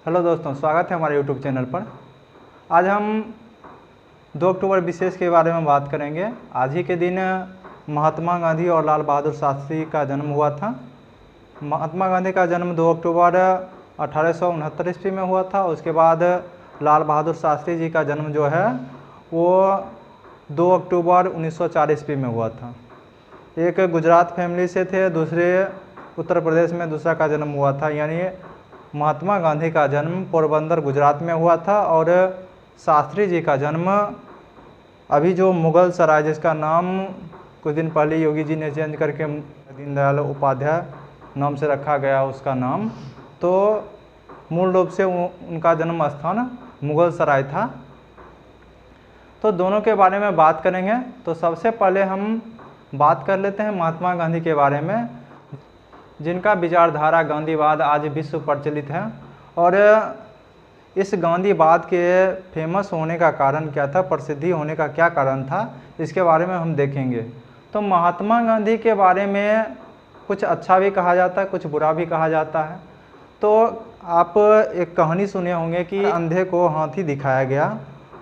Hello दोस्तों, स्वागत है हमारे यूट्यूब चैनल पर। आज हम 2 अक्टूबर विशेष के बारे में बात करेंगे। आज ही के दिन महात्मा गांधी और लाल बहादुर शास्त्री का जन्म हुआ था। महात्मा गांधी का जन्म 2 अक्टूबर 1869 ईस्वी में हुआ था। उसके बाद लाल बहादुर शास्त्री जी का जन्म जो है वो 2 अक्टूबर 1904 ईस्वी में हुआ था। एक गुजरात फैमिली से थे, दूसरे उत्तर प्रदेश में दूसरा का जन्म हुआ था। यानी महात्मा गांधी का जन्म पोरबंदर गुजरात में हुआ था और शास्त्री जी का जन्म अभी जो मुगल सराय, जिसका नाम कुछ दिन पहले योगी जी ने चेंज करके दीनदयाल उपाध्याय नाम से रखा गया उसका नाम, तो मूल रूप से उनका जन्म स्थान मुगल सराय था। तो दोनों के बारे में बात करेंगे। तो सबसे पहले हम बात कर लेते हैं महात्मा गांधी के बारे में, जिनका विचारधारा गांधीवाद आज विश्व प्रचलित है। और इस गांधीवाद के फेमस होने का कारण क्या था, प्रसिद्धि होने का क्या कारण था, इसके बारे में हम देखेंगे। तो महात्मा गांधी के बारे में कुछ अच्छा भी कहा जाता है, कुछ बुरा भी कहा जाता है। तो आप एक कहानी सुने होंगे कि अंधे को हाथी दिखाया गया,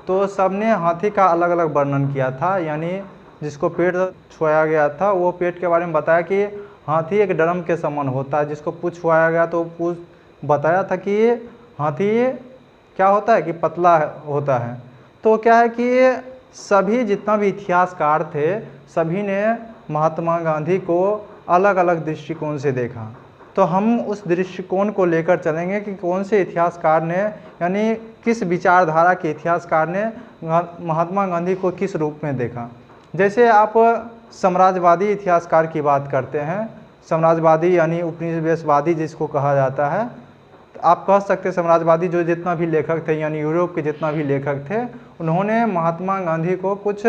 तो सबने हाथी का अलग अलग वर्णन किया था। यानी जिसको पेट छुआया गया था वो पेट के बारे में बताया कि हाथी एक ड्रम के समान होता है। जिसको पूँछ छुआया गया तो पूँछ बताया था कि हाथी क्या होता है कि पतला होता है। तो क्या है कि सभी जितना भी इतिहासकार थे, सभी ने महात्मा गांधी को अलग अलग दृष्टिकोण से देखा। तो हम उस दृष्टिकोण को लेकर चलेंगे कि कौन से इतिहासकार ने, यानी किस विचारधारा के इतिहासकार ने महात्मा गांधी को किस रूप में देखा। जैसे आप साम्राज्यवादी इतिहासकार की बात करते हैं, साम्राज्यवादी यानी उपनिवेशवादी जिसको कहा जाता है, तो आप कह सकते हैं साम्राज्यवादी जो जितना भी लेखक थे, यानी यूरोप के जितना भी लेखक थे, उन्होंने महात्मा गांधी को कुछ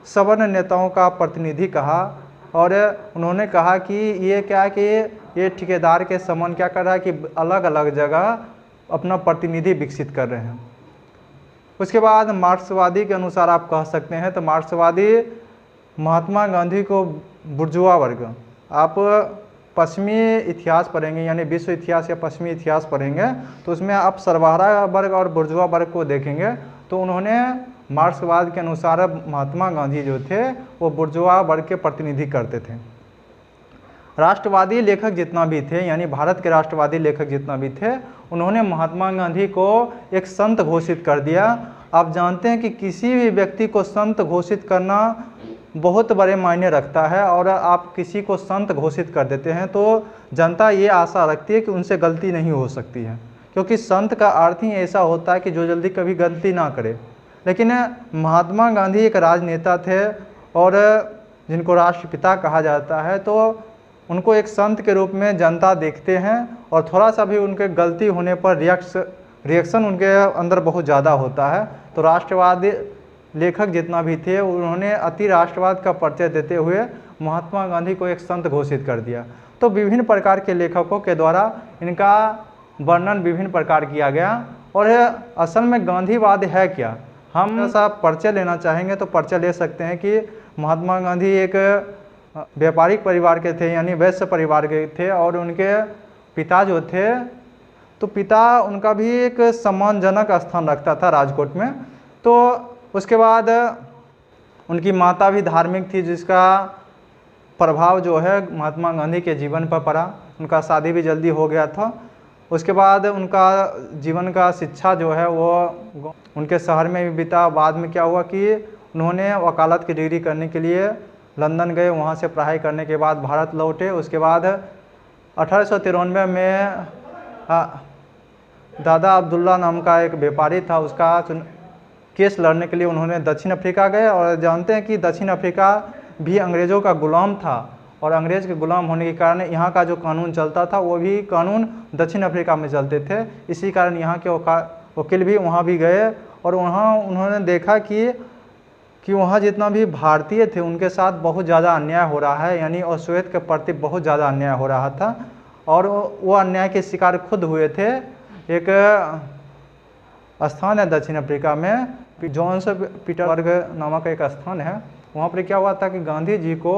सवर्ण नेताओं का प्रतिनिधि कहा। और उन्होंने कहा कि ये क्या है कि ये ठेकेदार के समान क्या कर रहा है कि अलग अलग जगह अपना प्रतिनिधि विकसित कर रहे हैं। उसके बाद मार्क्सवादी के अनुसार आप कह सकते हैं, तो मार्क्सवादी महात्मा गांधी को बुर्जुआ वर्ग, आप पश्चिमी इतिहास पढ़ेंगे यानी विश्व इतिहास या पश्चिमी इतिहास पढ़ेंगे तो उसमें आप सर्वहारा वर्ग और बुर्जुआ वर्ग को देखेंगे। तो उन्होंने मार्क्सवाद के अनुसार महात्मा गांधी जो थे वो बुर्जुआ वर्ग के प्रतिनिधि करते थे। राष्ट्रवादी लेखक जितना भी थे, यानी भारत के राष्ट्रवादी लेखक जितना भी थे, उन्होंने महात्मा गांधी को एक संत घोषित कर दिया। आप जानते हैं कि किसी भी व्यक्ति को संत घोषित करना बहुत बड़े मायने रखता है। और आप किसी को संत घोषित कर देते हैं तो जनता ये आशा रखती है कि उनसे गलती नहीं हो सकती है, क्योंकि संत का अर्थ ही ऐसा होता है कि जो जल्दी कभी गलती ना करे। लेकिन महात्मा गांधी एक राजनेता थे और जिनको राष्ट्रपिता कहा जाता है, तो उनको एक संत के रूप में जनता देखते हैं। और थोड़ा सा भी उनके गलती होने पर रिएक्शन उनके अंदर बहुत ज़्यादा होता है। तो राष्ट्रवादी लेखक जितना भी थे, उन्होंने अति राष्ट्रवाद का परिचय देते हुए महात्मा गांधी को एक संत घोषित कर दिया। तो विभिन्न प्रकार के लेखकों के द्वारा इनका वर्णन विभिन्न प्रकार किया गया। और असल में गांधीवाद है क्या, हम ऐसा परिचय लेना चाहेंगे तो परिचय ले सकते हैं कि महात्मा गांधी एक व्यापारिक परिवार के थे, यानी वैश्य परिवार के थे। और उनके पिता जो थे, तो पिता उनका भी एक सम्मानजनक स्थान रखता था राजकोट में। तो उसके बाद उनकी माता भी धार्मिक थी, जिसका प्रभाव जो है महात्मा गांधी के जीवन पर पड़ा। उनका शादी भी जल्दी हो गया था। उसके बाद उनका जीवन का शिक्षा जो है वो उनके शहर में भी बीता। बाद में क्या हुआ कि उन्होंने वकालत की डिग्री करने के लिए लंदन गए, वहाँ से पढ़ाई करने के बाद भारत लौटे। उसके बाद 1893 में दादा अब्दुल्ला नाम का एक व्यापारी था, उसका केस लड़ने के लिए उन्होंने दक्षिण अफ्रीका गए। और जानते हैं कि दक्षिण अफ्रीका भी अंग्रेज़ों का गुलाम था, और अंग्रेज़ के गुलाम होने के कारण यहाँ का जो कानून चलता था वो भी कानून दक्षिण अफ्रीका में चलते थे। इसी कारण यहाँ के वकील भी वहाँ भी गए और वहाँ उन्होंने देखा कि वहाँ जितना भी भारतीय थे उनके साथ बहुत ज़्यादा अन्याय हो रहा है, यानी अश्वेत के प्रति बहुत ज़्यादा अन्याय हो रहा था। और वो अन्याय के शिकार खुद हुए थे। एक स्थान है दक्षिण अफ्रीका में, जोहान्सबर्ग नामक एक स्थान है। वहाँ पर क्या हुआ था कि गांधी जी को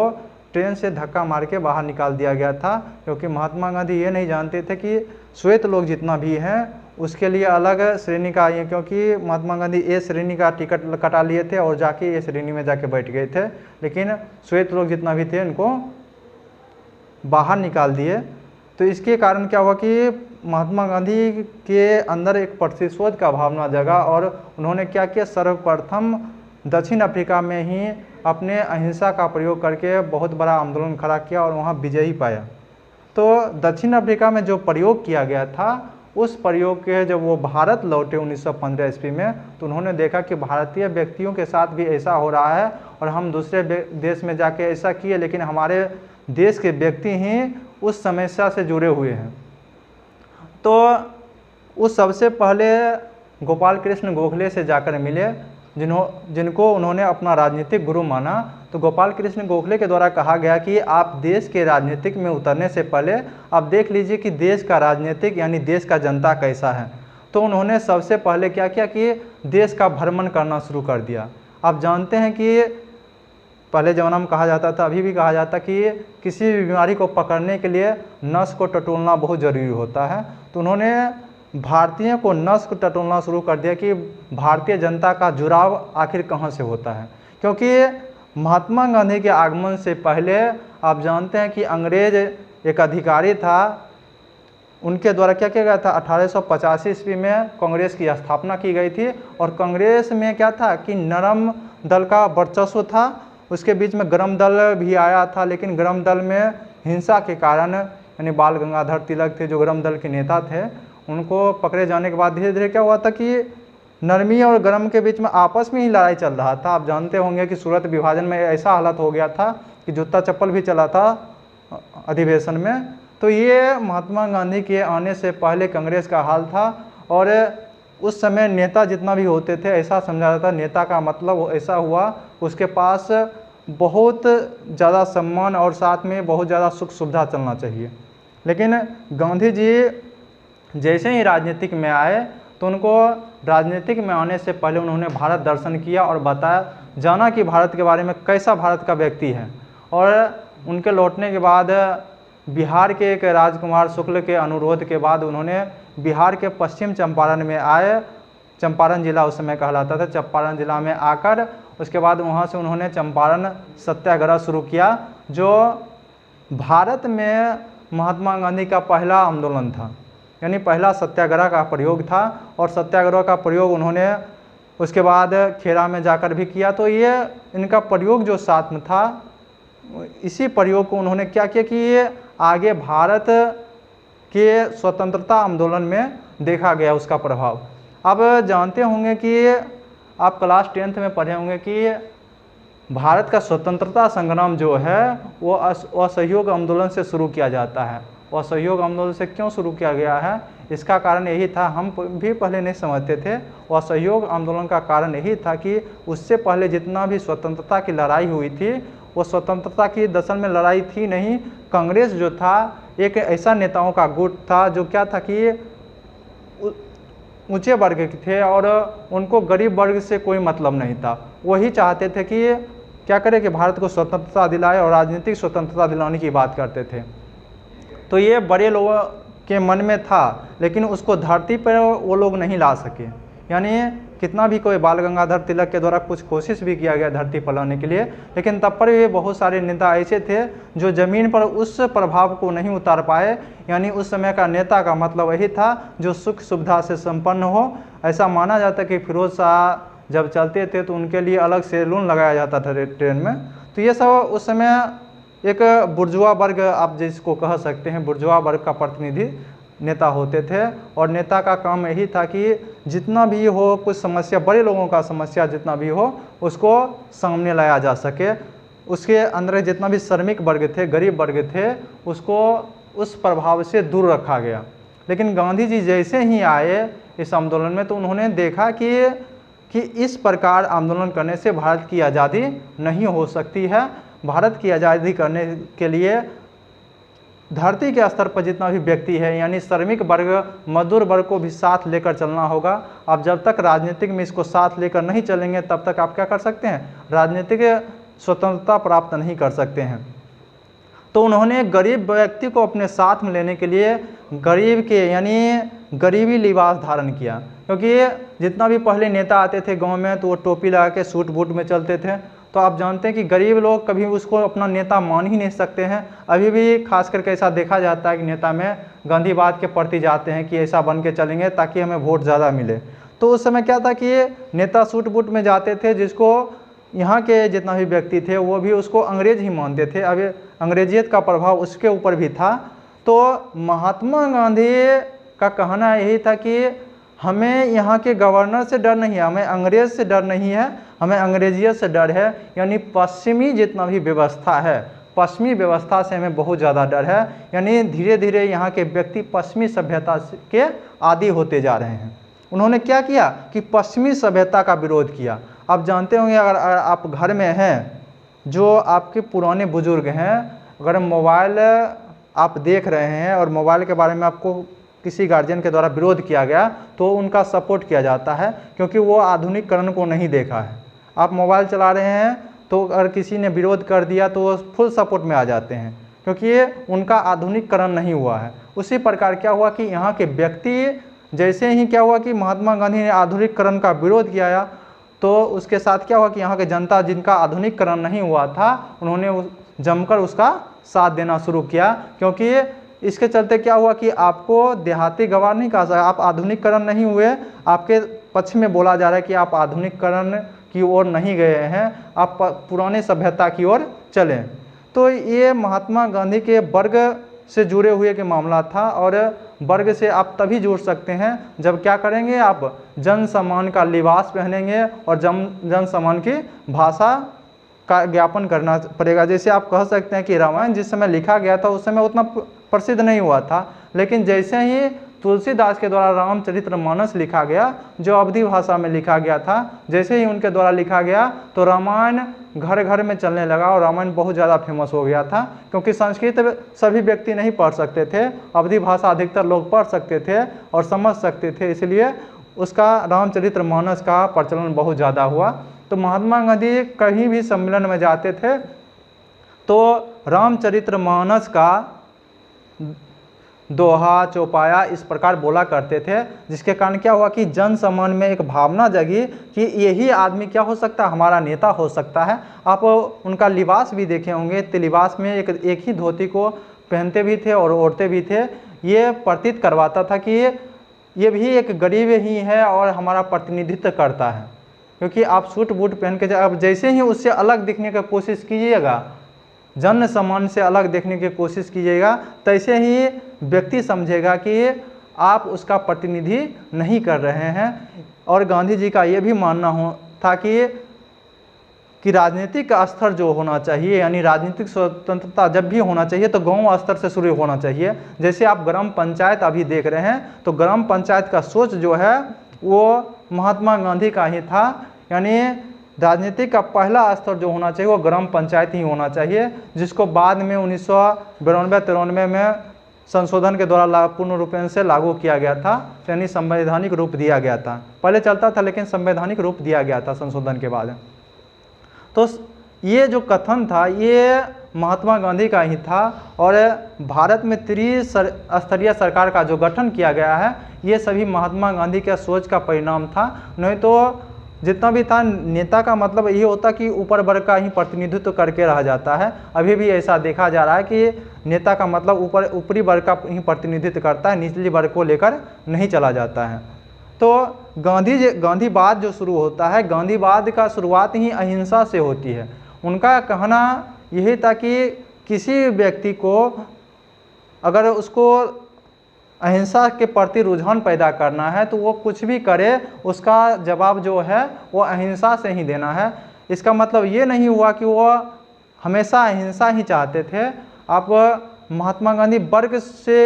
ट्रेन से धक्का मार के बाहर निकाल दिया गया था, क्योंकि महात्मा गांधी ये नहीं जानते थे कि श्वेत लोग जितना भी हैं उसके लिए अलग श्रेणी का आइए, क्योंकि महात्मा गांधी ए श्रेणी का टिकट कटा लिए थे और जाके ए श्रेणी में जाके बैठ गए थे, लेकिन श्वेत लोग जितना भी थे उनको बाहर निकाल दिए। तो इसके कारण क्या हुआ कि महात्मा गांधी के अंदर एक प्रतिशोध का भावना जगा और उन्होंने क्या किया, सर्वप्रथम दक्षिण अफ्रीका में ही अपने अहिंसा का प्रयोग करके बहुत बड़ा आंदोलन खड़ा किया और वहाँ विजयी पाया। तो दक्षिण अफ्रीका में जो प्रयोग किया गया था, उस प्रयोग के जब वो भारत लौटे 1915 ईस्वी में, तो उन्होंने देखा कि भारतीय व्यक्तियों के साथ भी ऐसा हो रहा है और हम दूसरे देश में जाके ऐसा किए, लेकिन हमारे देश के व्यक्ति ही उस समस्या से जुड़े हुए हैं। तो उस सबसे पहले गोपाल कृष्ण गोखले से जाकर मिले, जिनको उन्होंने अपना राजनीतिक गुरु माना। तो गोपाल कृष्ण गोखले के द्वारा कहा गया कि आप देश के राजनीतिक में उतरने से पहले आप देख लीजिए कि देश का राजनीतिक यानी देश का जनता कैसा है। तो उन्होंने सबसे पहले क्या किया कि देश का भ्रमण करना शुरू कर दिया। आप जानते हैं कि पहले ज़माना में कहा जाता था, अभी भी कहा जाता कि किसी भी बीमारी को पकड़ने के लिए नस को टटोलना बहुत ज़रूरी होता है। तो उन्होंने भारतीयों को नस को टटोलना शुरू कर दिया कि भारतीय जनता का जुड़ाव आखिर कहाँ से होता है, क्योंकि महात्मा गांधी के आगमन से पहले आप जानते हैं कि अंग्रेज एक अधिकारी था, उनके द्वारा क्या किया गया था, 1885 ईस्वी में कांग्रेस की स्थापना की गई थी। और कांग्रेस में क्या था कि नरम दल का वर्चस्व था, उसके बीच में गरम दल भी आया था, लेकिन गरम दल में हिंसा के कारण, यानी बाल गंगाधर तिलक थे जो गरम दल के नेता थे, उनको पकड़े जाने के बाद धीरे धीरे क्या हुआ था कि नरमी और गरम के बीच में आपस में ही लड़ाई चल रहा था। आप जानते होंगे कि सूरत विभाजन में ऐसा हालत हो गया था कि जूता चप्पल भी चला था अधिवेशन में। तो ये महात्मा गांधी के आने से पहले कांग्रेस का हाल था। और उस समय नेता जितना भी होते थे, ऐसा समझा जाता, नेता का मतलब ऐसा हुआ उसके पास बहुत ज़्यादा सम्मान और साथ में बहुत ज़्यादा सुख सुविधा चलना चाहिए। लेकिन गांधी जी जैसे ही राजनीतिक में आए तो उनको राजनीतिक में आने से पहले उन्होंने भारत दर्शन किया और बताया, जाना कि भारत के बारे में कैसा भारत का व्यक्ति है। और उनके लौटने के बाद बिहार के एक राजकुमार शुक्ल के अनुरोध के बाद उन्होंने बिहार के पश्चिम चंपारण में आए, चंपारण जिला उस समय कहलाता था, चंपारण जिला में आकर उसके बाद वहाँ से उन्होंने चंपारण सत्याग्रह शुरू किया, जो भारत में महात्मा गांधी का पहला आंदोलन था, यानी पहला सत्याग्रह का प्रयोग था। और सत्याग्रह का प्रयोग उन्होंने उसके बाद खेड़ा में जाकर भी किया। तो ये इनका प्रयोग जो साथ में था, इसी प्रयोग को उन्होंने क्या किया कि ये आगे भारत के स्वतंत्रता आंदोलन में देखा गया उसका प्रभाव। अब जानते होंगे कि आप क्लास 10th में पढ़े होंगे कि भारत का स्वतंत्रता संग्राम जो है वो असहयोग आंदोलन से शुरू किया जाता है। असहयोग आंदोलन से क्यों शुरू किया गया है, इसका कारण यही था, हम भी पहले नहीं समझते थे। असहयोग आंदोलन का कारण यही था कि उससे पहले जितना भी स्वतंत्रता की लड़ाई हुई थी, वो स्वतंत्रता की दरअसल में लड़ाई थी नहीं। कांग्रेस जो था एक ऐसा नेताओं का गुट था जो क्या था कि ऊंचे वर्ग के थे और उनको गरीब वर्ग से कोई मतलब नहीं था। वही चाहते थे कि क्या करें कि भारत को स्वतंत्रता दिलाए और राजनीतिक स्वतंत्रता दिलाने की बात करते थे। तो ये बड़े लोगों के मन में था, लेकिन उसको धरती पर वो लोग नहीं ला सके। यानी कितना भी कोई बाल गंगाधर तिलक के द्वारा कुछ कोशिश भी किया गया धरती पर लाने के लिए, लेकिन तब पर भी बहुत सारे नेता ऐसे थे जो ज़मीन पर उस प्रभाव को नहीं उतार पाए। यानी उस समय का नेता का मतलब यही था जो सुख सुविधा से संपन्न हो। ऐसा माना जाता है कि फिरोज शाह जब चलते थे तो उनके लिए अलग सैलून लगाया जाता था ट्रेन में। तो ये सब उस समय एक बुर्जुआ वर्ग, आप जिसको कह सकते हैं बुर्जुआ वर्ग का प्रतिनिधि नेता होते थे। और नेता का काम यही था कि जितना भी हो कुछ समस्या, बड़े लोगों का समस्या जितना भी हो उसको सामने लाया जा सके। उसके अंदर जितना भी श्रमिक वर्ग थे, गरीब वर्ग थे, उसको उस प्रभाव से दूर रखा गया। लेकिन गांधी जी जैसे ही आए इस आंदोलन में तो उन्होंने देखा कि इस प्रकार आंदोलन करने से भारत की आज़ादी नहीं हो सकती है। भारत की आज़ादी करने के लिए धरती के स्तर पर जितना भी व्यक्ति है, यानी श्रमिक वर्ग, मजदूर वर्ग को भी साथ लेकर चलना होगा। आप जब तक राजनीतिक में इसको साथ लेकर नहीं चलेंगे तब तक आप क्या कर सकते हैं, राजनीतिक स्वतंत्रता प्राप्त नहीं कर सकते हैं। तो उन्होंने गरीब व्यक्ति को अपने साथ में लेने के लिए गरीब के यानी गरीबी लिबास धारण किया, क्योंकि जितना भी पहले नेता आते थे गांव में तो वो टोपी लगा के सूट बूट में चलते थे। तो आप जानते हैं कि गरीब लोग कभी उसको अपना नेता मान ही नहीं सकते हैं। अभी भी खास करके ऐसा देखा जाता है कि नेता में गांधीवाद के प्रति जाते हैं कि ऐसा बन के चलेंगे ताकि हमें वोट ज़्यादा मिले। तो उस समय क्या था कि नेता सूट बूट में जाते थे, जिसको यहाँ के जितना भी व्यक्ति थे वो भी उसको अंग्रेज ही मानते थे। अभी अंग्रेजियत का प्रभाव उसके ऊपर भी था। तो महात्मा गांधी का कहना यही था कि हमें यहाँ के गवर्नर से डर नहीं है, हमें अंग्रेज से डर नहीं है, हमें अंग्रेजियत से डर है, यानी पश्चिमी जितना भी व्यवस्था है, पश्चिमी व्यवस्था से हमें बहुत ज़्यादा डर है। यानी धीरे धीरे यहाँ के व्यक्ति पश्चिमी सभ्यता के आदी होते जा रहे हैं। उन्होंने क्या किया कि पश्चिमी सभ्यता का विरोध किया। आप जानते होंगे, अगर आप घर में हैं, जो आपके पुराने बुजुर्ग हैं, अगर मोबाइल आप देख रहे हैं और मोबाइल के बारे में आपको किसी गार्जियन के द्वारा विरोध किया गया तो उनका सपोर्ट किया जाता है, क्योंकि वो आधुनिकीकरण को नहीं देखा है। आप मोबाइल चला रहे हैं तो अगर किसी ने विरोध कर दिया तो वो फुल सपोर्ट में आ जाते हैं, क्योंकि ये उनका आधुनिकीकरण नहीं हुआ है। उसी प्रकार क्या हुआ कि यहाँ के व्यक्ति जैसे ही क्या हुआ कि महात्मा गांधी ने आधुनिकीकरण का विरोध किया, तो उसके साथ क्या हुआ कि यहाँ के जनता जिनका आधुनिकीकरण नहीं हुआ था, उन्होंने जमकर उसका साथ देना शुरू किया। क्योंकि इसके चलते क्या हुआ कि आपको देहाती गवार नहीं कहा सकता, आप आधुनिकीकरण नहीं हुए, आपके पक्ष में बोला जा रहा है कि आप आधुनिकीकरण की ओर नहीं गए हैं, आप पुराने सभ्यता की ओर चलें। तो ये महात्मा गांधी के वर्ग से जुड़े हुए के मामला था। और वर्ग से आप तभी जुड़ सकते हैं जब क्या करेंगे, आप जन सम्मान का लिबास पहनेंगे और जन सम्मान की भाषा का ज्ञापन करना पड़ेगा। जैसे आप कह सकते हैं कि रामायण जिस समय लिखा गया था उस समय उतना प्रसिद्ध नहीं हुआ था, लेकिन जैसे ही तुलसीदास के द्वारा रामचरितमानस लिखा गया, जो अवधी भाषा में लिखा गया था, जैसे ही उनके द्वारा लिखा गया तो रामायण घर घर में चलने लगा और रामायण बहुत ज़्यादा फेमस हो गया था। क्योंकि संस्कृत सभी व्यक्ति नहीं पढ़ सकते थे, अवधी भाषा अधिकतर लोग पढ़ सकते थे और समझ सकते थे, इसलिए उसका रामचरितमानस का प्रचलन बहुत ज़्यादा हुआ। तो महात्मा गांधी कहीं भी सम्मेलन में जाते थे तो रामचरितमानस का दोहा चौपाया इस प्रकार बोला करते थे, जिसके कारण क्या हुआ कि जन सम्मान में एक भावना जगी कि यही आदमी क्या हो सकता है, हमारा नेता हो सकता है। आप उनका लिबास भी देखे होंगे, तो लिबास में एक ही धोती को पहनते भी थे और ओढ़ते भी थे। ये प्रतीत करवाता था कि ये भी एक गरीब ही है और हमारा प्रतिनिधित्व करता है। क्योंकि आप सूट बूट पहन के अब जैसे ही उससे अलग दिखने की कोशिश कीजिएगा, जन सम्मान से अलग देखने की कोशिश कीजिएगा, तैसे ही व्यक्ति समझेगा कि आप उसका प्रतिनिधि नहीं कर रहे हैं। और गांधी जी का ये भी मानना था कि राजनीतिक का स्तर जो होना चाहिए, यानी राजनीतिक स्वतंत्रता जब भी होना चाहिए तो गांव स्तर से शुरू होना चाहिए। जैसे आप ग्राम पंचायत अभी देख रहे हैं, तो ग्राम पंचायत का सोच जो है वो महात्मा गांधी का ही था। यानी राजनीतिक का पहला स्तर जो होना चाहिए वो ग्राम पंचायत ही होना चाहिए, जिसको बाद में 1992-93 में संशोधन के द्वारा पूर्ण रूपेण से लागू किया गया था, यानी संवैधानिक रूप दिया गया था। पहले चलता था लेकिन संवैधानिक रूप दिया गया था संशोधन के बाद। तो ये जो कथन था ये महात्मा गांधी का ही था। और भारत में त्रिस्तरीय सरकार का जो गठन किया गया है ये सभी महात्मा गांधी के सोच का परिणाम था। नहीं तो जितना भी था, नेता का मतलब ये होता कि ऊपर वर्ग का ही प्रतिनिधित्व करके रह जाता है। अभी भी ऐसा देखा जा रहा है कि नेता का मतलब ऊपरी वर्ग का ही प्रतिनिधित्व करता है, निचली वर्ग को लेकर नहीं चला जाता है। तो गांधीवाद जो शुरू होता है, गांधीवाद का शुरुआत ही अहिंसा से होती है। उनका कहना यही था कि किसी व्यक्ति को अगर उसको अहिंसा के प्रति रुझान पैदा करना है तो वो कुछ भी करे, उसका जवाब जो है वो अहिंसा से ही देना है। इसका मतलब ये नहीं हुआ कि वो हमेशा अहिंसा ही चाहते थे। आप महात्मा गांधी वर्ग से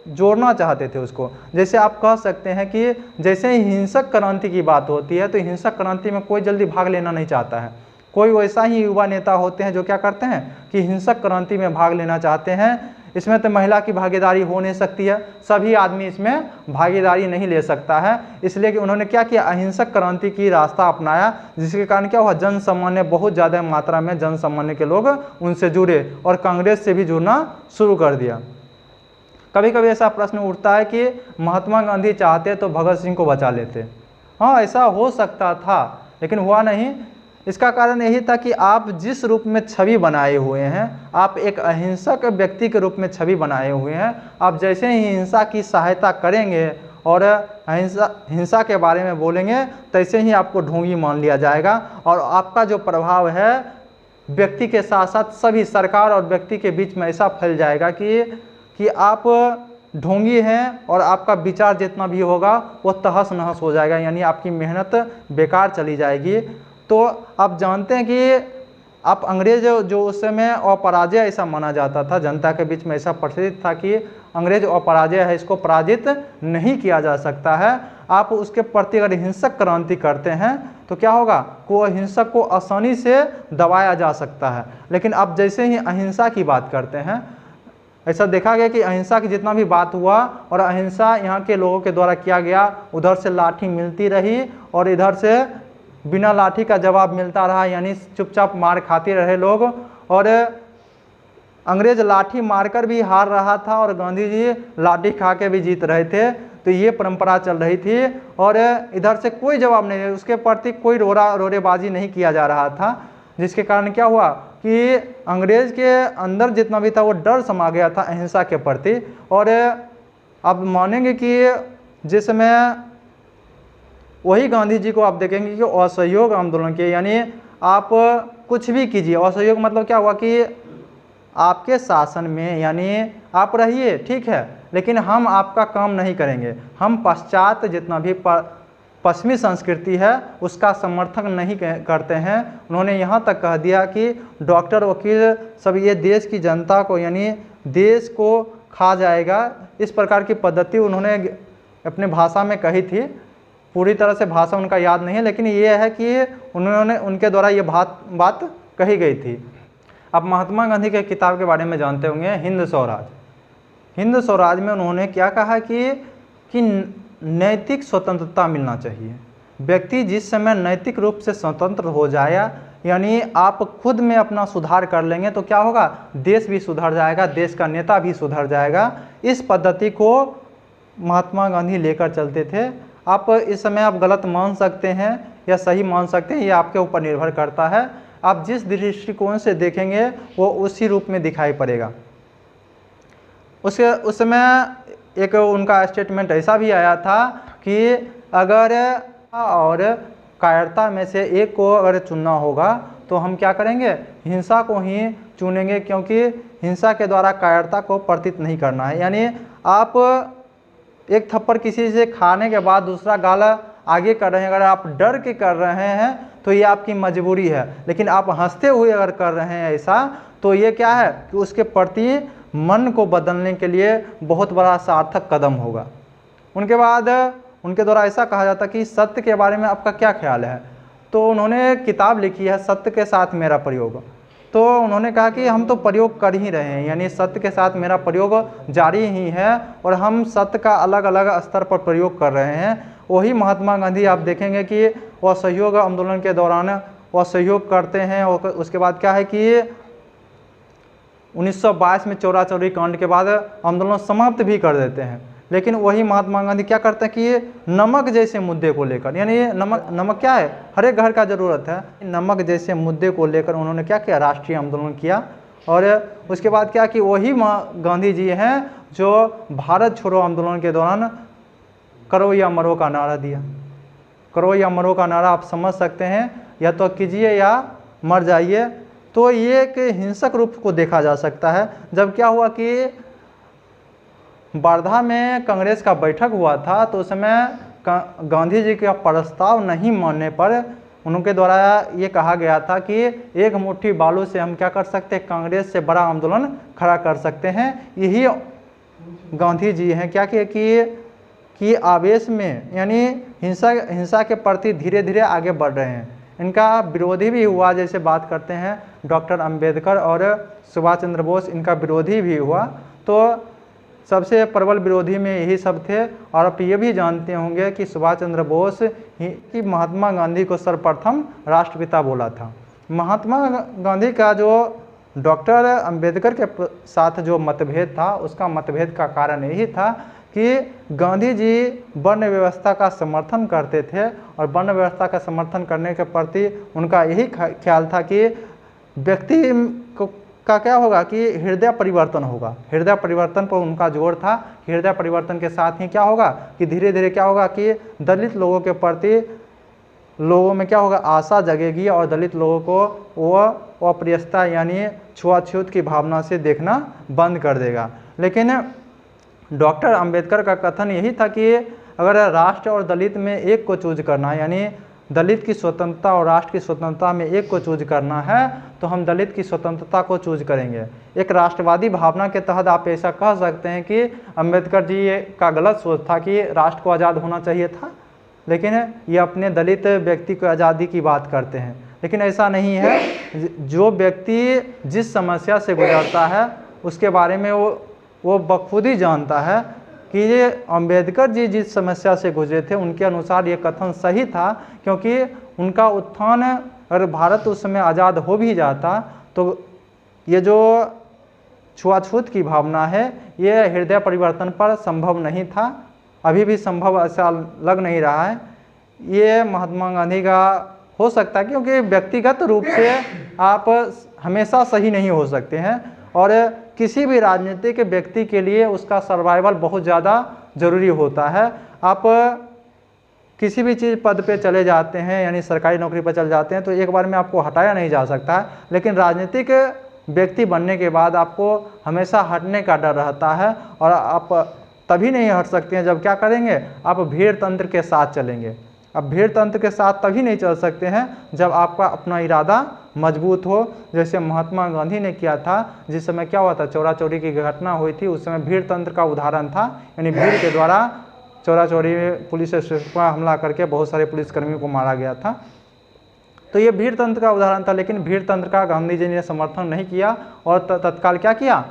जोड़ना चाहते थे उसको। जैसे आप कह सकते हैं कि जैसे ही हिंसक क्रांति की बात होती है तो हिंसक क्रांति में कोई जल्दी भाग लेना नहीं चाहता है। कोई वैसा ही युवा नेता होते हैं जो क्या करते हैं कि हिंसक क्रांति में भाग लेना चाहते हैं, इसमें तो महिला की भागीदारी हो नहीं सकती है, सभी आदमी इसमें भागीदारी नहीं ले सकता है। इसलिए कि उन्होंने क्या किया, अहिंसक क्रांति की रास्ता अपनाया, जिसके कारण क्या हुआ, जन सामान्य बहुत ज़्यादा मात्रा में जन सामान्य के लोग उनसे जुड़े और कांग्रेस से भी जुड़ना शुरू कर दिया। कभी कभी ऐसा प्रश्न उठता है कि महात्मा गांधी चाहते तो भगत सिंह को बचा लेते। हाँ, ऐसा हो सकता था, लेकिन हुआ नहीं। इसका कारण यही था कि आप जिस रूप में छवि बनाए हुए हैं, आप एक अहिंसक व्यक्ति के रूप में छवि बनाए हुए हैं, आप जैसे ही हिंसा की सहायता करेंगे और हिंसा के बारे में बोलेंगे, तैसे ही आपको ढोंगी मान लिया जाएगा और आपका जो प्रभाव है व्यक्ति के साथ साथ सभी सरकार और व्यक्ति के बीच में ऐसा फैल जाएगा कि आप ढोंगी हैं और आपका विचार जितना भी होगा वो तहस नहस हो जाएगा, यानी आपकी मेहनत बेकार चली जाएगी। तो आप जानते हैं कि आप अंग्रेज जो उस समय अपराजय ऐसा माना जाता था, जनता के बीच में ऐसा प्रचलित था कि अंग्रेज अपराजय है, इसको पराजित नहीं किया जा सकता है। आप उसके प्रति अगर हिंसक क्रांति करते हैं तो क्या होगा, को हिंसक को आसानी से दबाया जा सकता है। लेकिन आप जैसे ही अहिंसा की बात करते हैं, ऐसा देखा गया कि अहिंसा की जितना भी बात हुआ और अहिंसा यहाँ के लोगों के द्वारा किया गया, उधर से लाठी मिलती रही और इधर से बिना लाठी का जवाब मिलता रहा, यानी चुपचाप मार खाते रहे लोग। और अंग्रेज लाठी मारकर भी हार रहा था और गांधी जी लाठी खा के भी जीत रहे थे। तो ये परंपरा चल रही थी और इधर से कोई जवाब नहीं, उसके प्रति कोई रोरेबाजी नहीं किया जा रहा था, जिसके कारण क्या हुआ कि अंग्रेज के अंदर जितना भी था वो डर समा गया था अहिंसा के प्रति। और आप मानेंगे कि जिस समय वही गांधी जी को आप देखेंगे कि असहयोग आंदोलन के, यानी आप कुछ भी कीजिए, असहयोग मतलब क्या हुआ कि आपके शासन में, यानी आप रहिए ठीक है, लेकिन हम आपका काम नहीं करेंगे, हम पश्चात जितना भी पश्चिमी संस्कृति है उसका समर्थन नहीं करते हैं। उन्होंने यहाँ तक कह दिया कि डॉक्टर वकील सब ये देश की जनता को, यानी देश को खा जाएगा, इस प्रकार की पद्धति उन्होंने अपने भाषा में कही थी। पूरी तरह से भाषा उनका याद नहीं है, लेकिन ये है कि उन्होंने उनके द्वारा ये बात कही गई थी। आप महात्मा गांधी के किताब के बारे में जानते होंगे, हिंद स्वराज। हिंद स्वराज में उन्होंने क्या कहा कि नैतिक स्वतंत्रता मिलना चाहिए। व्यक्ति जिस समय नैतिक रूप से स्वतंत्र हो जाए, यानी आप खुद में अपना सुधार कर लेंगे, तो क्या होगा, देश भी सुधर जाएगा, देश का नेता भी सुधर जाएगा। इस पद्धति को महात्मा गांधी लेकर चलते थे। आप इस समय आप गलत मान सकते हैं या सही मान सकते हैं, ये आपके ऊपर निर्भर करता है। आप जिस दृष्टिकोण से देखेंगे वो उसी रूप में दिखाई पड़ेगा। उस समय एक उनका स्टेटमेंट ऐसा भी आया था कि अगर और कायरता में से एक को अगर चुनना होगा तो हम क्या करेंगे, हिंसा को ही चुनेंगे, क्योंकि हिंसा के द्वारा कायरता को प्रतीत नहीं करना है। यानी आप एक थप्पड़ किसी से खाने के बाद दूसरा गाल आगे कर रहे हैं, अगर आप डर के कर रहे हैं तो ये आपकी मजबूरी है, लेकिन आप हंसते हुए अगर कर रहे हैं ऐसा, तो ये क्या है कि उसके प्रति मन को बदलने के लिए बहुत बड़ा सार्थक कदम होगा। उनके बाद उनके द्वारा ऐसा कहा जाता कि सत्य के बारे में आपका क्या ख्याल है, तो उन्होंने किताब लिखी है सत्य के साथ मेरा प्रयोग। तो उन्होंने कहा कि हम तो प्रयोग कर ही रहे हैं, यानी सत्य के साथ मेरा प्रयोग जारी ही है और हम सत्य का अलग अलग स्तर पर प्रयोग कर रहे हैं। वही महात्मा गांधी आप देखेंगे कि वह असहयोग आंदोलन के दौरान वह सहयोग करते हैं और उसके बाद क्या है कि 1922 में चौरा चौरी कांड के बाद आंदोलन समाप्त भी कर देते हैं। लेकिन वही महात्मा गांधी क्या करते हैं कि नमक जैसे मुद्दे को लेकर, यानी नमक क्या है, हर एक घर का ज़रूरत है, नमक जैसे मुद्दे को लेकर उन्होंने क्या किया, राष्ट्रीय आंदोलन किया। और उसके बाद क्या कि वही गांधी जी हैं जो भारत छोड़ो आंदोलन के दौरान करो या मरो का नारा दिया। करो या मरो का नारा आप समझ सकते हैं, या तो कीजिए या मर जाइए। तो ये एक हिंसक रूप को देखा जा सकता है। जब क्या हुआ कि वर्धा में कांग्रेस का बैठक हुआ था, तो उस समय गांधी जी का प्रस्ताव नहीं मानने पर उनके द्वारा ये कहा गया था कि एक मुट्ठी बालू से हम क्या कर सकते हैं, कांग्रेस से बड़ा आंदोलन खड़ा कर सकते हैं। यही गांधी जी हैं क्या कि आवेश में, यानी हिंसा के प्रति धीरे धीरे आगे बढ़ रहे हैं। इनका विरोधी भी हुआ, जैसे बात करते हैं डॉक्टर अंबेडकर और सुभाष चंद्र बोस, इनका विरोधी भी हुआ। तो तो सबसे प्रबल विरोधी में यही सब थे। और आप ये भी जानते होंगे कि सुभाष चंद्र बोस ही कि महात्मा गांधी को सर्वप्रथम राष्ट्रपिता बोला था। महात्मा गांधी का जो डॉक्टर अंबेडकर के साथ जो मतभेद था, उसका मतभेद का कारण यही था कि गांधी जी वर्ण व्यवस्था का समर्थन करते थे और वर्ण व्यवस्था का समर्थन करने के प्रति उनका यही ख्याल था कि व्यक्ति का क्या होगा कि हृदय परिवर्तन होगा। हृदय परिवर्तन पर उनका जोर था कि हृदय परिवर्तन के साथ ही क्या होगा कि धीरे धीरे क्या होगा कि दलित लोगों के प्रति लोगों में क्या होगा आशा जगेगी और दलित लोगों को वो अप्रियता यानी छुआछूत की भावना से देखना बंद कर देगा। लेकिन डॉक्टर अंबेडकर का कथन यही था कि अगर राष्ट्र और दलित में एक को चूज करना यानी दलित की स्वतंत्रता और राष्ट्र की स्वतंत्रता में एक को चूज करना है तो हम दलित की स्वतंत्रता को चूज करेंगे। एक राष्ट्रवादी भावना के तहत आप ऐसा कह सकते हैं कि अंबेडकर जी का गलत सोच था कि राष्ट्र को आज़ाद होना चाहिए था, लेकिन ये अपने दलित व्यक्ति को आज़ादी की बात करते हैं। लेकिन ऐसा नहीं है। जो व्यक्ति जिस समस्या से गुजरता है उसके बारे में वो बखूबी जानता है कि ये अंबेडकर जी जिस समस्या से गुजरे थे उनके अनुसार ये कथन सही था, क्योंकि उनका उत्थान अगर भारत उस समय आज़ाद हो भी जाता तो ये जो छुआछूत की भावना है ये हृदय परिवर्तन पर संभव नहीं था, अभी भी संभव ऐसा लग नहीं रहा है। ये महात्मा गांधी का हो सकता है, क्योंकि व्यक्तिगत रूप से आप हमेशा सही नहीं हो सकते हैं और किसी भी राजनीतिक व्यक्ति के लिए उसका सर्वाइवल बहुत ज़्यादा ज़रूरी होता है। आप किसी भी चीज़ पद पे चले जाते हैं यानी सरकारी नौकरी पर चले जाते हैं तो एक बार में आपको हटाया नहीं जा सकता है, लेकिन राजनीतिक व्यक्ति बनने के बाद आपको हमेशा हटने का डर रहता है और आप तभी नहीं हट सकते हैं जब क्या करेंगे, आप भीड़ तंत्र के साथ चलेंगे। अब भीड़ तंत्र के साथ तभी नहीं चल सकते हैं जब आपका अपना इरादा मजबूत हो, जैसे महात्मा गांधी ने किया था। जिस समय क्या हुआ था, चोरा चोरी की घटना हुई थी, उस समय भीड़ तंत्र का उदाहरण था, यानी भीड़ के द्वारा चोरा चोरी पुलिस स्टेशन पर हमला करके बहुत सारे पुलिसकर्मियों को मारा गया था। तो ये भीड़ तंत्र का उदाहरण था, लेकिन भीड़ तंत्र का गांधी जी ने समर्थन नहीं किया और तत्काल क्या किया,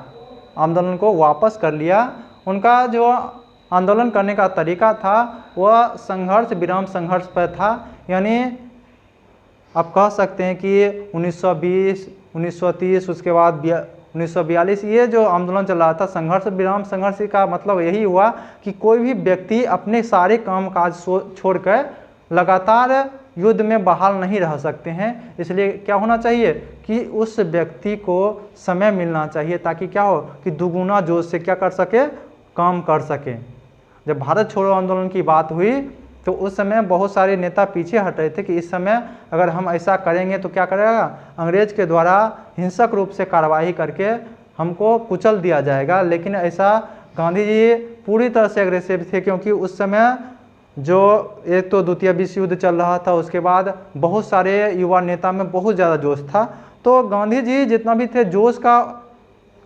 आंदोलन को वापस कर लिया। उनका जो आंदोलन करने का तरीका था वह संघर्ष विराम संघर्ष पर था, यानी आप कह सकते हैं कि 1920, 1930 उसके बाद 1942 ये जो आंदोलन चल रहा था संघर्ष विराम संघर्ष का मतलब यही हुआ कि कोई भी व्यक्ति अपने सारे काम काज छोड़कर लगातार युद्ध में बहाल नहीं रह सकते हैं। इसलिए क्या होना चाहिए कि उस व्यक्ति को समय मिलना चाहिए ताकि क्या हो कि दुगुना जोश से क्या कर सके, काम कर सके। जब भारत छोड़ो आंदोलन की बात हुई तो उस समय बहुत सारे नेता पीछे हट रहे थे कि इस समय अगर हम ऐसा करेंगे तो क्या करेगा, अंग्रेज के द्वारा हिंसक रूप से कार्रवाई करके हमको कुचल दिया जाएगा। लेकिन ऐसा गांधी जी पूरी तरह से अग्रेसिव थे, क्योंकि उस समय जो एक तो द्वितीय विश्व युद्ध चल रहा था, उसके बाद बहुत सारे युवा नेता में बहुत ज़्यादा जोश था। तो गांधी जी जितना भी थे जोश का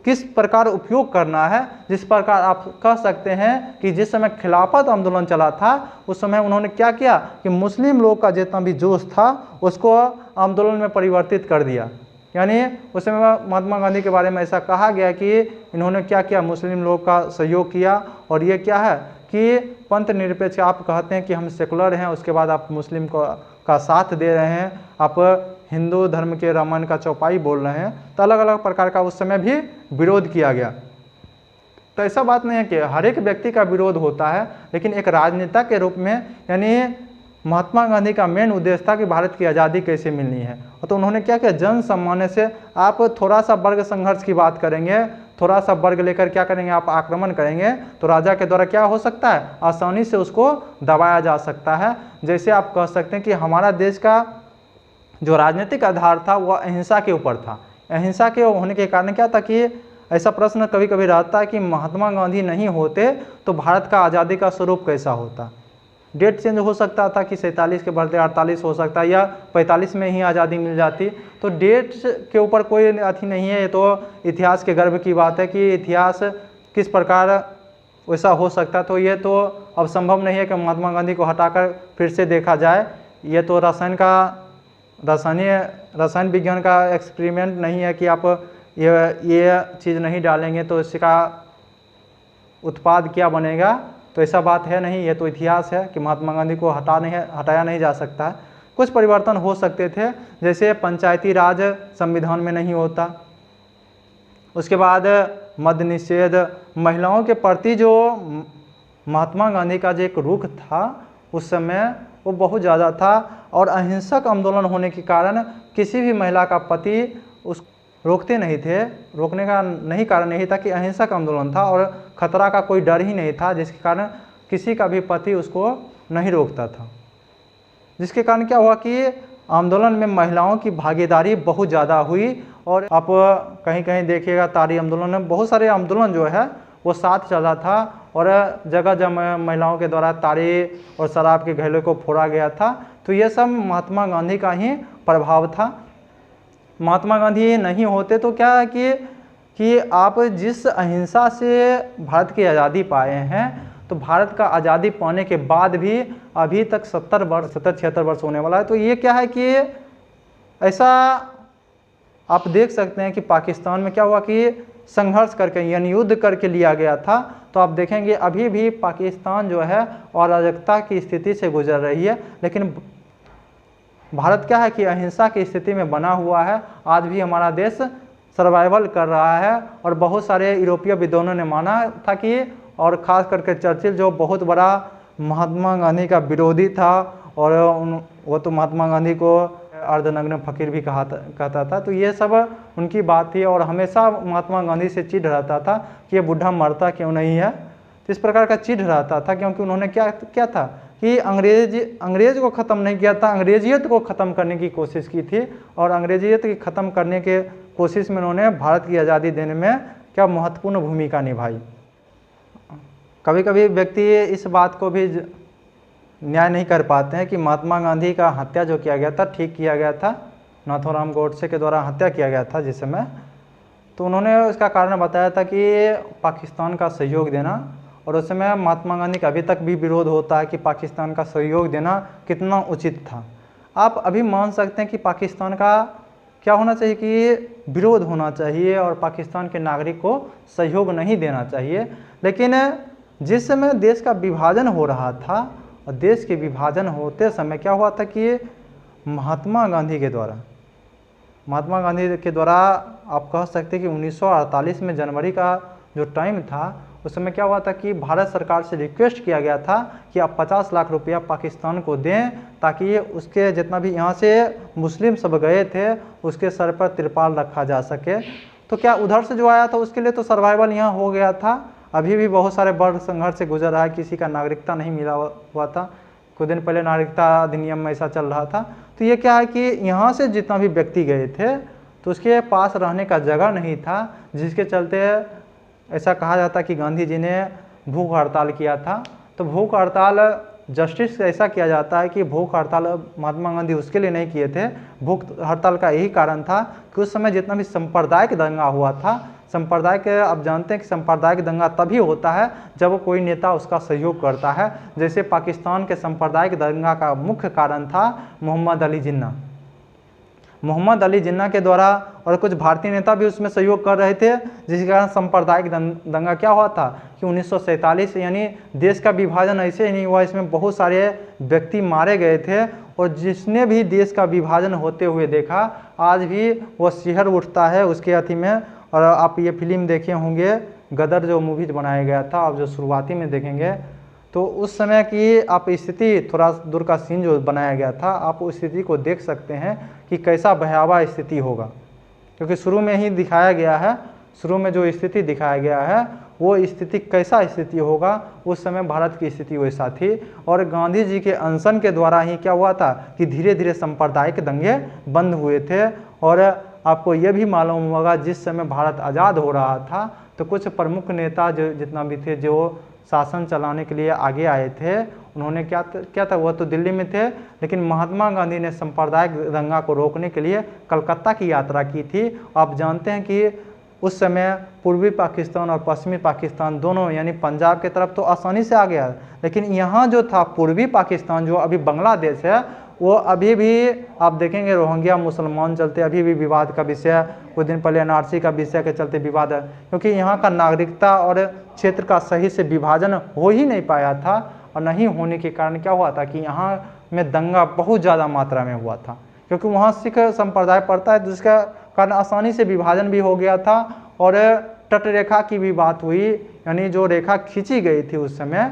किस प्रकार उपयोग करना है, जिस प्रकार आप कह सकते हैं कि जिस समय खिलाफत आंदोलन चला था उस समय उन्होंने क्या किया कि मुस्लिम लोग का जितना भी जोश था उसको आंदोलन में परिवर्तित कर दिया। यानी उस समय महात्मा गांधी के बारे में ऐसा कहा गया कि इन्होंने क्या किया, मुस्लिम लोग का सहयोग किया। और ये क्या है कि पंथ निरपेक्ष, आप कहते हैं कि हम सेकुलर हैं, उसके बाद आप मुस्लिम का साथ दे रहे हैं, आप हिंदू धर्म के रामायण का चौपाई बोल रहे हैं। तो अलग अलग प्रकार का उस समय भी विरोध किया गया। तो ऐसा बात नहीं है कि हर एक व्यक्ति का विरोध होता है, लेकिन एक राजनेता के रूप में यानी महात्मा गांधी का मेन उद्देश्य था कि भारत की आज़ादी कैसे मिलनी है। तो उन्होंने क्या किया, जन सम्मान से आप थोड़ा सा वर्ग संघर्ष की बात करेंगे, थोड़ा सा वर्ग लेकर क्या करेंगे, आप आक्रमण करेंगे तो राजा के द्वारा क्या हो सकता है, आसानी से उसको दबाया जा सकता है। जैसे आप कह सकते हैं कि हमारा देश का जो राजनीतिक आधार था वह अहिंसा के ऊपर था। अहिंसा के होने के कारण क्या था कि ऐसा प्रश्न कभी कभी रहता है कि महात्मा गांधी नहीं होते तो भारत का आज़ादी का स्वरूप कैसा होता। डेट चेंज हो सकता था कि 47 के बदले 48 हो सकता है या 45 में ही आज़ादी मिल जाती। तो डेट के ऊपर कोई अथी नहीं है, ये तो इतिहास के गर्व की बात है कि इतिहास किस प्रकार वैसा हो सकता। तो ये तो अब संभव नहीं है कि महात्मा गांधी को हटाकर फिर से देखा जाए। ये तो रसायन विज्ञान का एक्सपेरिमेंट नहीं है कि आप ये चीज़ नहीं डालेंगे तो इसका उत्पाद क्या बनेगा, तो ऐसा बात है नहीं, ये तो इतिहास है कि महात्मा गांधी को हटाया नहीं जा सकता है। कुछ परिवर्तन हो सकते थे, जैसे पंचायती राज संविधान में नहीं होता, उसके बाद मद्य निषेध, महिलाओं के प्रति जो महात्मा गांधी का जो एक रुख था उस समय वो बहुत ज़्यादा था, और अहिंसक आंदोलन होने के कारण किसी भी महिला का पति उस रोकते नहीं थे। रोकने का नहीं कारण यही था कि अहिंसक आंदोलन था और खतरा का कोई डर ही नहीं था, जिसके कारण किसी का भी पति उसको नहीं रोकता था। जिसके कारण क्या हुआ कि आंदोलन में महिलाओं की भागीदारी बहुत ज़्यादा हुई, और आप कहीं कहीं देखिएगा तारी आंदोलन में बहुत सारे आंदोलन जो है वो साथ चला था, और जगह जगह महिलाओं के द्वारा तारी और शराब के घैले को फोड़ा गया था। तो ये सब महात्मा गांधी का ही प्रभाव था। महात्मा गांधी नहीं होते तो क्या है कि आप जिस अहिंसा से भारत की आज़ादी पाए हैं, तो भारत का आज़ादी पाने के बाद भी अभी तक 76 वर्ष होने वाला है। तो ये क्या है कि ऐसा आप देख सकते हैं कि पाकिस्तान में क्या हुआ कि संघर्ष करके यानी युद्ध करके लिया गया था। तो आप देखेंगे अभी भी पाकिस्तान जो है अराजकता की स्थिति से गुजर रही है, लेकिन भारत क्या है कि अहिंसा की स्थिति में बना हुआ है। आज भी हमारा देश सर्वाइवल कर रहा है, और बहुत सारे यूरोपीय विद्वानों ने माना था कि, और ख़ास करके चर्चिल जो बहुत बड़ा महात्मा गांधी का विरोधी था, और वो तो महात्मा गांधी को अर्धनग्न फकीर भी कहता था। तो ये सब उनकी बात थी, और हमेशा महात्मा गांधी से चिढ़ रहता था कि ये बूढ़ा मरता क्यों नहीं है। तो इस प्रकार का चिढ़ रहता था, क्योंकि उन्होंने क्या था कि अंग्रेज को ख़त्म नहीं किया था, अंग्रेजियत को ख़त्म करने की कोशिश की थी, और अंग्रेजियत की ख़त्म करने के कोशिश में उन्होंने भारत की आज़ादी देने में क्या महत्वपूर्ण भूमिका निभाई। कभी कभी व्यक्ति इस बात को भी न्याय नहीं कर पाते हैं कि महात्मा गांधी का हत्या जो किया गया था ठीक किया गया था, नाथूराम गोडसे के द्वारा हत्या किया गया था जिस समय। तो उन्होंने उसका कारण बताया था कि पाकिस्तान का सहयोग देना, और उस समय महात्मा गांधी का अभी तक भी विरोध होता है कि पाकिस्तान का सहयोग देना कितना उचित था। आप अभी मान सकते हैं कि पाकिस्तान का क्या होना चाहिए कि विरोध होना चाहिए, और पाकिस्तान के नागरिक को सहयोग नहीं देना चाहिए। लेकिन जिस समय देश का विभाजन हो रहा था, और देश के विभाजन होते समय क्या हुआ था कि महात्मा गांधी के द्वारा आप कह सकते हैं कि 1948 में जनवरी का जो टाइम था, उस समय क्या हुआ था कि भारत सरकार से रिक्वेस्ट किया गया था कि आप 50 लाख रुपया पाकिस्तान को दें, ताकि उसके जितना भी यहाँ से मुस्लिम सब गए थे उसके सर पर तिरपाल रखा जा सके। तो क्या उधर से जो आया था उसके लिए तो सर्वाइवल यहाँ हो गया था। अभी भी बहुत सारे बड़ संघर्ष से गुजर रहा है, किसी का नागरिकता नहीं मिला हुआ था। कुछ दिन पहले नागरिकता अधिनियम में ऐसा चल रहा था। तो ये क्या है कि यहाँ से जितना भी व्यक्ति गए थे तो उसके पास रहने का जगह नहीं था, जिसके चलते ऐसा कहा जाता है कि गांधी जी ने भूख हड़ताल किया था। तो भूख हड़ताल जस्टिस से ऐसा किया जाता है कि भूख हड़ताल महात्मा गांधी उसके लिए नहीं किए थे। भूख हड़ताल का यही कारण था कि उस समय जितना भी सांप्रदायिक दंगा हुआ था, सांप्रदायिक आप जानते हैं कि सांप्रदायिक दंगा तभी होता है जब कोई नेता उसका सहयोग करता है। जैसे पाकिस्तान के सांप्रदायिक दंगा का मुख्य कारण था मोहम्मद अली जिन्ना के द्वारा, और कुछ भारतीय नेता भी उसमें सहयोग कर रहे थे, जिसके कारण सांप्रदायिक दंगा क्या हुआ था कि 1947 यानी देश का विभाजन ऐसे ही नहीं हुआ, इसमें बहुत सारे व्यक्ति मारे गए थे। और जिसने भी देश का विभाजन होते हुए देखा, आज भी वो सिहर उठता है उसके अथी में। और आप ये फिल्म देखे होंगे गदर जो मूवीज बनाया गया था, आप जो शुरुआती में देखेंगे तो उस समय की आप स्थिति, थोड़ा दूर का सीन जो बनाया गया था, आप उस स्थिति को देख सकते हैं कि कैसा भयावह स्थिति होगा। क्योंकि शुरू में ही दिखाया गया है, शुरू में जो स्थिति दिखाया गया है वो स्थिति कैसा स्थिति होगा, उस समय भारत की स्थिति वैसा थी। और गांधी जी के अनशन के द्वारा ही क्या हुआ था कि धीरे धीरे सांप्रदायिक दंगे बंद हुए थे। और आपको ये भी मालूम होगा जिस समय भारत आज़ाद हो रहा था तो कुछ प्रमुख नेता जो जितना भी थे जो शासन चलाने के लिए आगे आए थे, उन्होंने क्या था, वो तो दिल्ली में थे, लेकिन महात्मा गांधी ने सांप्रदायिक दंगा को रोकने के लिए कलकत्ता की यात्रा की थी। आप जानते हैं कि उस समय पूर्वी पाकिस्तान और पश्चिमी पाकिस्तान दोनों यानी पंजाब के तरफ तो आसानी से आ गया, लेकिन यहाँ जो था पूर्वी पाकिस्तान जो अभी बांग्लादेश है, वो अभी भी आप देखेंगे रोहिंग्या मुसलमान चलते अभी भी विवाद का विषय, कुछ दिन पहले एनआरसी का विषय के चलते विवाद है, क्योंकि यहाँ का नागरिकता और क्षेत्र का सही से विभाजन हो ही नहीं पाया था। और नहीं होने के कारण क्या हुआ था कि यहाँ में दंगा बहुत ज़्यादा मात्रा में हुआ था, क्योंकि वहाँ सिख संप्रदाय पड़ता है, जिसका कारण आसानी से विभाजन भी हो गया था। और तटरेखा की भी बात हुई, यानी जो रेखा खींची गई थी उस समय,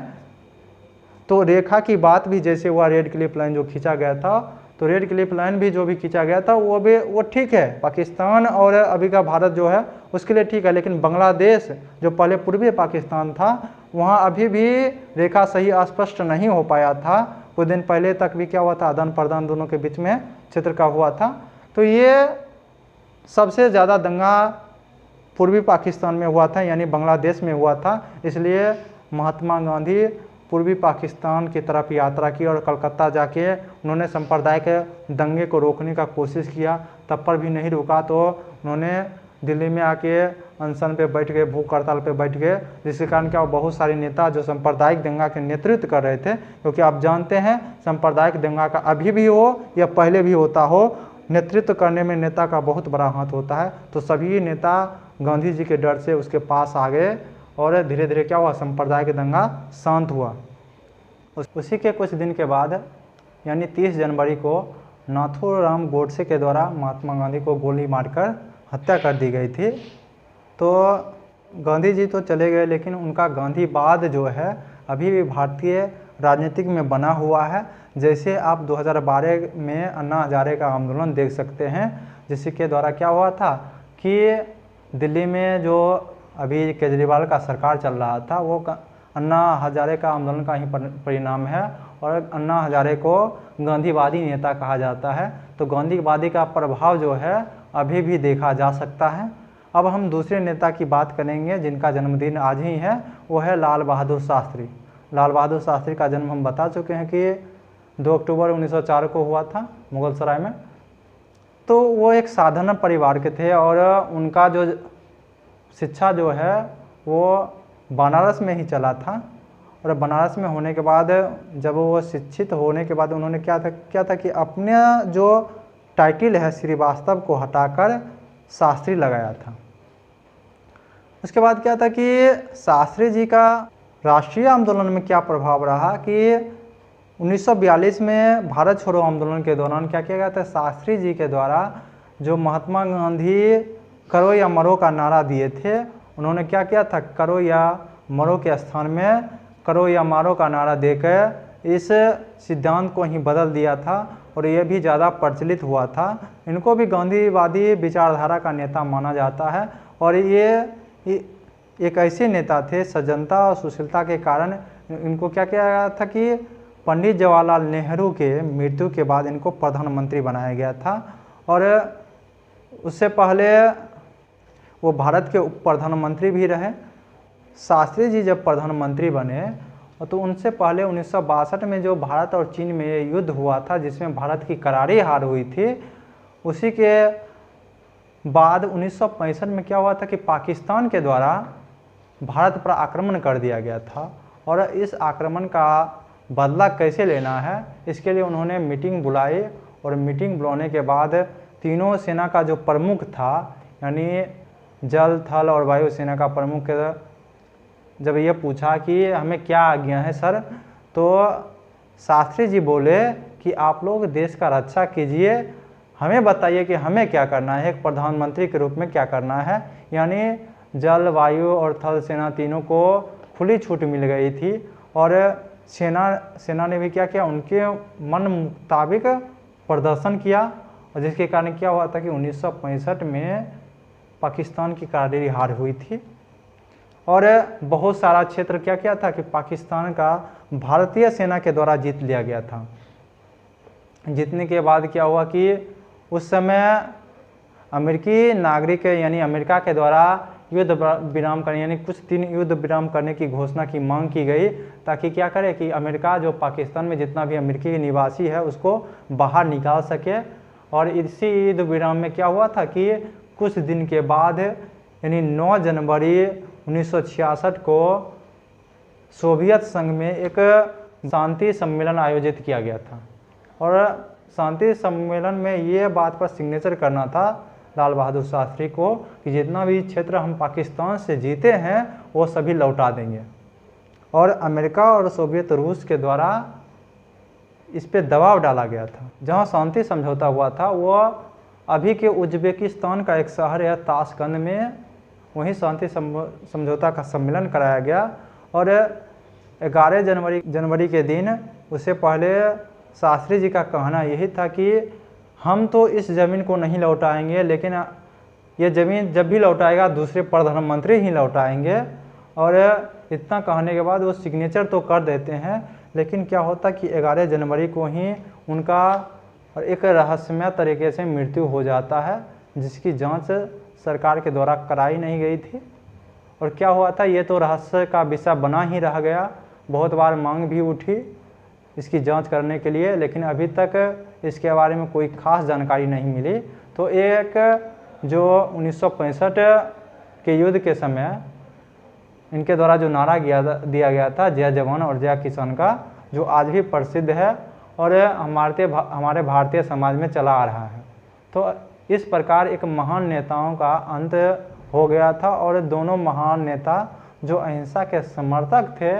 तो रेखा की बात भी जैसे हुआ, रेड क्लिफ लाइन जो खींचा गया था, तो रेड क्लिफ लाइन भी जो भी खींचा गया था वो ठीक है, पाकिस्तान और अभी का भारत जो है उसके लिए ठीक है। लेकिन बांग्लादेश जो पहले पूर्वी पाकिस्तान था, वहाँ अभी भी रेखा सही स्पष्ट नहीं हो पाया था। कुछ दिन पहले तक भी क्या हुआ था, आदान प्रदान दोनों के बीच में क्षेत्र का हुआ था। तो ये सबसे ज़्यादा दंगा पूर्वी पाकिस्तान में हुआ था, यानी बांग्लादेश में हुआ था। इसलिए महात्मा गांधी पूर्वी पाकिस्तान की तरफ यात्रा की और कलकत्ता जाके उन्होंने सांप्रदायिक दंगे को रोकने का कोशिश किया, तब पर भी नहीं रुका तो उन्होंने दिल्ली में आके अनशन पे बैठ गए, भूख हड़ताल पे बैठ गए, जिसके कारण क्या बहुत सारे नेता जो सांप्रदायिक दंगा के नेतृत्व कर रहे थे, क्योंकि आप जानते हैं सांप्रदायिक दंगा का अभी भी हो या पहले भी होता हो, नेतृत्व करने में नेता का बहुत बड़ा हाथ होता है। तो सभी नेता गांधी जी के डर से उसके पास आ गए और धीरे धीरे क्या हुआ, सांप्रदायिक दंगा शांत हुआ। उसी के कुछ दिन के बाद यानी 30 जनवरी को नाथूराम गोडसे के द्वारा महात्मा गांधी को गोली मारकर हत्या कर दी गई थी। तो गांधी जी तो चले गए, लेकिन उनका गांधीवाद जो है अभी भी भारतीय राजनीतिक में बना हुआ है। जैसे आप 2012 में अन्ना हजारे का आंदोलन देख सकते हैं, जिसके द्वारा क्या हुआ था कि दिल्ली में जो अभी केजरीवाल का सरकार चल रहा था, वो अन्ना हजारे का आंदोलन का ही परिणाम है। और अन्ना हजारे को गांधीवादी नेता कहा जाता है। तो गांधीवादी का प्रभाव जो है अभी भी देखा जा सकता है। अब हम दूसरे नेता की बात करेंगे जिनका जन्मदिन आज ही है, वो है लाल बहादुर शास्त्री। लाल बहादुर शास्त्री का जन्म हम बता चुके हैं कि 2 अक्टूबर 1904 को हुआ था मुगल सराय में। तो वो एक साधारण परिवार के थे और उनका जो शिक्षा जो है वो बनारस में ही चला था। और बनारस में होने के बाद जब वो शिक्षित होने के बाद उन्होंने क्या था कि अपने जो टाइटल है श्रीवास्तव को हटाकर शास्त्री लगाया था। उसके बाद क्या था कि शास्त्री जी का राष्ट्रीय आंदोलन में क्या प्रभाव रहा कि 1942 में भारत छोड़ो आंदोलन के दौरान क्या किया गया था, शास्त्री जी के द्वारा जो महात्मा गांधी करो या मरो का नारा दिए थे, उन्होंने क्या किया था, करो या मरो के स्थान में करो या मारो का नारा देकर इस सिद्धांत को ही बदल दिया था और ये भी ज़्यादा प्रचलित हुआ था। इनको भी गांधीवादी विचारधारा का नेता माना जाता है। और ये एक ऐसे नेता थे, सज्जनता और सुशीलता के कारण इनको क्या किया गया था कि पंडित जवाहरलाल नेहरू के मृत्यु के बाद इनको प्रधानमंत्री बनाया गया था। और उससे पहले वो भारत के उप प्रधानमंत्री भी रहे। शास्त्री जी जब प्रधानमंत्री बने तो उनसे पहले 1962 में जो भारत और चीन में युद्ध हुआ था, जिसमें भारत की करारी हार हुई थी, उसी के बाद 1965 में क्या हुआ था कि पाकिस्तान के द्वारा भारत पर आक्रमण कर दिया गया था। और इस आक्रमण का बदला कैसे लेना है, इसके लिए उन्होंने मीटिंग बुलाई। और मीटिंग बुलाने के बाद तीनों सेना का जो प्रमुख था, यानी जल, थल और वायु सेना का प्रमुख, जब ये पूछा कि हमें क्या आज्ञा है सर, तो शास्त्री जी बोले कि आप लोग देश का रक्षा कीजिए, हमें बताइए कि हमें क्या करना है, एक प्रधानमंत्री के रूप में क्या करना है। यानी जल, वायु और थल सेना तीनों को खुली छूट मिल गई थी। और सेना ने भी क्या किया, उनके मन मुताबिक प्रदर्शन किया। और जिसके कारण क्या हुआ था कि 1965 में पाकिस्तान की करारी हार हुई थी। और बहुत सारा क्षेत्र क्या किया था कि पाकिस्तान का भारतीय सेना के द्वारा जीत लिया गया था। जीतने के बाद क्या हुआ कि उस समय अमेरिकी नागरिक यानी अमेरिका के द्वारा युद्ध विराम करने, यानी कुछ दिन युद्ध विराम करने की घोषणा की मांग की गई, ताकि क्या करे कि अमेरिका जो पाकिस्तान में जितना भी अमेरिकी निवासी है उसको बाहर निकाल सके। और इसी युद्ध विराम में क्या हुआ था कि कुछ दिन के बाद यानी 9 जनवरी 1966 को सोवियत संघ में एक शांति सम्मेलन आयोजित किया गया था। और शांति सम्मेलन में ये बात पर सिग्नेचर करना था लाल बहादुर शास्त्री को कि जितना भी क्षेत्र हम पाकिस्तान से जीते हैं वो सभी लौटा देंगे। और अमेरिका और सोवियत रूस के द्वारा इस पे दबाव डाला गया था। जहाँ शांति समझौता हुआ था वो अभी के उज्बेकिस्तान का एक शहर है ताशकंद में, वहीं शांति समझौता का सम्मेलन कराया गया। और 11 जनवरी के दिन, उससे पहले शास्त्री जी का कहना यही था कि हम तो इस ज़मीन को नहीं लौटाएंगे, लेकिन ये ज़मीन जब भी लौटाएगा दूसरे प्रधानमंत्री ही लौटाएंगे। और इतना कहने के बाद वो सिग्नेचर तो कर देते हैं, लेकिन क्या होता कि 11 जनवरी को ही उनका एक रहस्यमय तरीके से मृत्यु हो जाता है, जिसकी जांच सरकार के द्वारा कराई नहीं गई थी। और क्या हुआ था ये तो रहस्य का विषय बना ही रह गया। बहुत बार मांग भी उठी इसकी जांच करने के लिए, लेकिन अभी तक इसके बारे में कोई खास जानकारी नहीं मिली। तो एक जो 1965 के युद्ध के समय इनके द्वारा जो नारा दिया गया था, जय जवान और जय किसान का, जो आज भी प्रसिद्ध है और हमारे भारतीय समाज में चला आ रहा है। तो इस प्रकार एक महान नेताओं का अंत हो गया था। और दोनों महान नेता जो अहिंसा के समर्थक थे,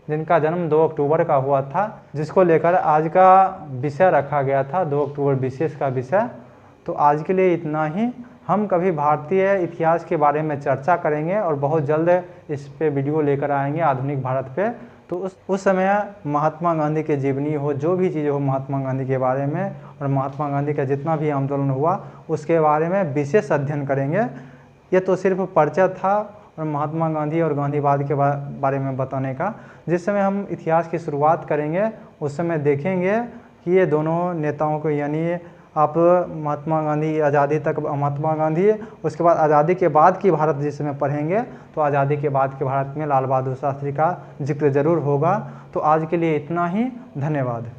जिनका जन्म 2 अक्टूबर का हुआ था, जिसको लेकर आज का विषय रखा गया था 2 अक्टूबर विशेष का विषय। तो आज के लिए इतना ही। हम कभी भारतीय इतिहास के बारे में चर्चा करेंगे और बहुत जल्द इस पे वीडियो लेकर आएंगे आधुनिक भारत पे। तो उस समय महात्मा गांधी के जीवनी हो, जो भी चीज़ हो महात्मा गांधी के बारे में, और महात्मा गांधी का जितना भी आंदोलन हुआ उसके बारे में विशेष अध्ययन करेंगे। ये तो सिर्फ परिचय था और महात्मा गांधी और गांधीवाद के बारे में बताने का। जिस समय हम इतिहास की शुरुआत करेंगे उस समय देखेंगे कि ये दोनों नेताओं को, यानी आप महात्मा गांधी आज़ादी तक महात्मा गांधी, उसके बाद आज़ादी के बाद की भारत जिस समय पढ़ेंगे तो आज़ादी के बाद के भारत में लाल बहादुर शास्त्री का जिक्र ज़रूर होगा। तो आज के लिए इतना ही, धन्यवाद।